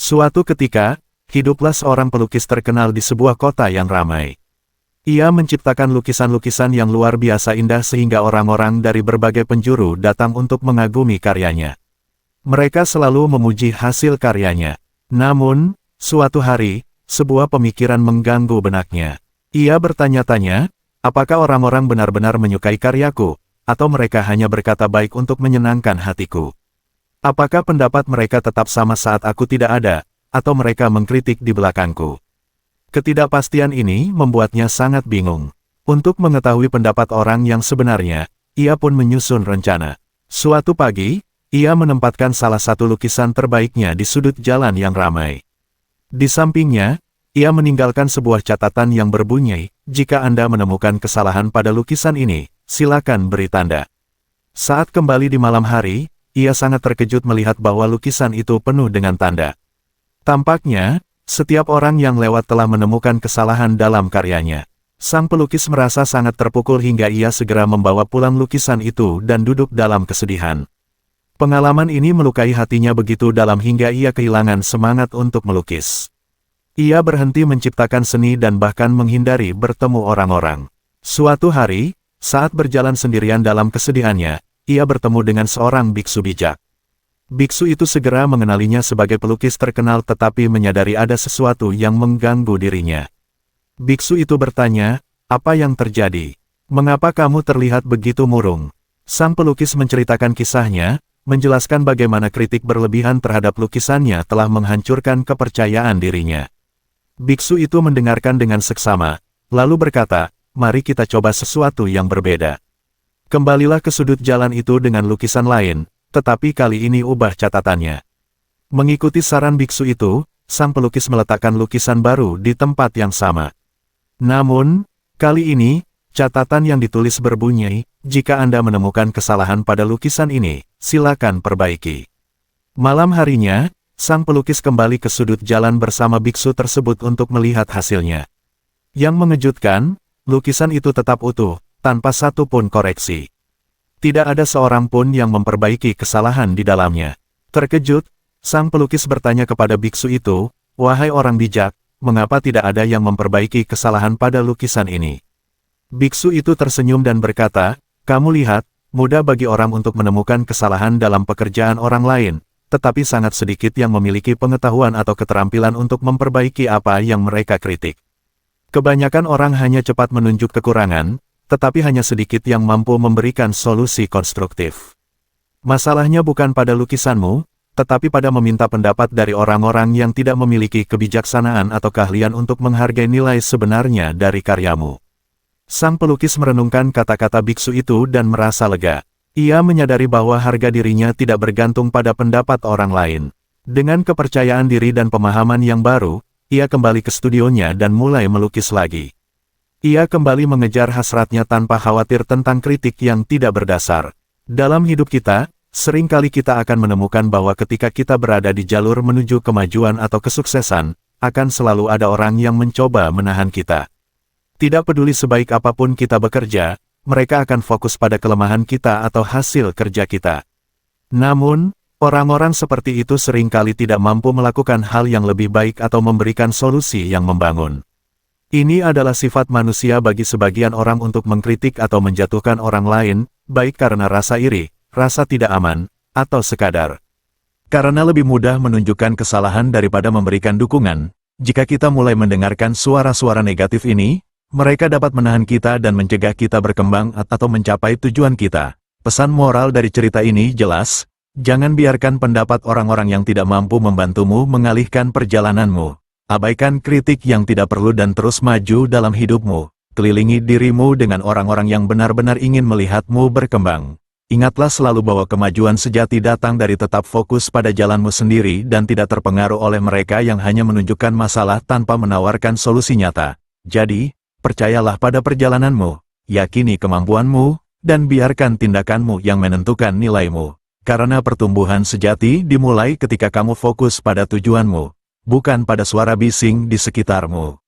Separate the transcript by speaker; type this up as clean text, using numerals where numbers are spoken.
Speaker 1: Suatu ketika, hiduplah seorang pelukis terkenal di sebuah kota yang ramai. Ia menciptakan lukisan-lukisan yang luar biasa indah sehingga orang-orang dari berbagai penjuru datang untuk mengagumi karyanya. Mereka selalu memuji hasil karyanya. Namun, suatu hari, sebuah pemikiran mengganggu benaknya. Ia bertanya-tanya, apakah orang-orang benar-benar menyukai karyaku, atau mereka hanya berkata baik untuk menyenangkan hatiku? Apakah pendapat mereka tetap sama saat aku tidak ada, atau mereka mengkritik di belakangku? Ketidakpastian ini membuatnya sangat bingung. Untuk mengetahui pendapat orang yang sebenarnya, ia pun menyusun rencana. Suatu pagi, ia menempatkan salah satu lukisan terbaiknya di sudut jalan yang ramai. Di sampingnya, ia meninggalkan sebuah catatan yang berbunyi, "Jika Anda menemukan kesalahan pada lukisan ini, silakan beri tanda." Saat kembali di malam hari, ia sangat terkejut melihat bahwa lukisan itu penuh dengan tanda. Tampaknya, setiap orang yang lewat telah menemukan kesalahan dalam karyanya. Sang pelukis merasa sangat terpukul hingga ia segera membawa pulang lukisan itu dan duduk dalam kesedihan. Pengalaman ini melukai hatinya begitu dalam hingga ia kehilangan semangat untuk melukis. Ia berhenti menciptakan seni dan bahkan menghindari bertemu orang-orang. Suatu hari, saat berjalan sendirian dalam kesedihannya, ia bertemu dengan seorang biksu bijak. Biksu itu segera mengenalinya sebagai pelukis terkenal tetapi menyadari ada sesuatu yang mengganggu dirinya. Biksu itu bertanya, "Apa yang terjadi? Mengapa kamu terlihat begitu murung?" Sang pelukis menceritakan kisahnya, menjelaskan bagaimana kritik berlebihan terhadap lukisannya telah menghancurkan kepercayaan dirinya. Biksu itu mendengarkan dengan seksama, lalu berkata, "Mari kita coba sesuatu yang berbeda." Kembalilah ke sudut jalan itu dengan lukisan lain, tetapi kali ini ubah catatannya. Mengikuti saran biksu itu, sang pelukis meletakkan lukisan baru di tempat yang sama. Namun, kali ini, catatan yang ditulis berbunyi, "Jika Anda menemukan kesalahan pada lukisan ini, silakan perbaiki." Malam harinya, sang pelukis kembali ke sudut jalan bersama biksu tersebut untuk melihat hasilnya. Yang mengejutkan, lukisan itu tetap utuh, tanpa satu pun koreksi. Tidak ada seorang pun yang memperbaiki kesalahan di dalamnya. Terkejut, sang pelukis bertanya kepada biksu itu, "Wahai orang bijak, mengapa tidak ada yang memperbaiki kesalahan pada lukisan ini?" Biksu itu tersenyum dan berkata, "Kamu lihat, mudah bagi orang untuk menemukan kesalahan dalam pekerjaan orang lain, tetapi sangat sedikit yang memiliki pengetahuan atau keterampilan untuk memperbaiki apa yang mereka kritik. Kebanyakan orang hanya cepat menunjuk kekurangan, tetapi hanya sedikit yang mampu memberikan solusi konstruktif. Masalahnya bukan pada lukisanmu, tetapi pada meminta pendapat dari orang-orang yang tidak memiliki kebijaksanaan atau keahlian untuk menghargai nilai sebenarnya dari karyamu." Sang pelukis merenungkan kata-kata biksu itu dan merasa lega. Ia menyadari bahwa harga dirinya tidak bergantung pada pendapat orang lain. Dengan kepercayaan diri dan pemahaman yang baru, ia kembali ke studionya dan mulai melukis lagi. Ia kembali mengejar hasratnya tanpa khawatir tentang kritik yang tidak berdasar. Dalam hidup kita, seringkali kita akan menemukan bahwa ketika kita berada di jalur menuju kemajuan atau kesuksesan, akan selalu ada orang yang mencoba menahan kita. Tidak peduli sebaik apapun kita bekerja, mereka akan fokus pada kelemahan kita atau hasil kerja kita. Namun, orang-orang seperti itu seringkali tidak mampu melakukan hal yang lebih baik atau memberikan solusi yang membangun. Ini adalah sifat manusia bagi sebagian orang untuk mengkritik atau menjatuhkan orang lain, baik karena rasa iri, rasa tidak aman, atau sekadar karena lebih mudah menunjukkan kesalahan daripada memberikan dukungan. Jika kita mulai mendengarkan suara-suara negatif ini, mereka dapat menahan kita dan mencegah kita berkembang atau mencapai tujuan kita. Pesan moral dari cerita ini jelas, jangan biarkan pendapat orang-orang yang tidak mampu membantumu mengalihkan perjalananmu. Abaikan kritik yang tidak perlu dan terus maju dalam hidupmu. Kelilingi dirimu dengan orang-orang yang benar-benar ingin melihatmu berkembang. Ingatlah selalu bahwa kemajuan sejati datang dari tetap fokus pada jalanmu sendiri dan tidak terpengaruh oleh mereka yang hanya menunjukkan masalah tanpa menawarkan solusi nyata. Jadi, percayalah pada perjalananmu, yakini kemampuanmu, dan biarkan tindakanmu yang menentukan nilaimu. Karena pertumbuhan sejati dimulai ketika kamu fokus pada tujuanmu, bukan pada suara bising di sekitarmu.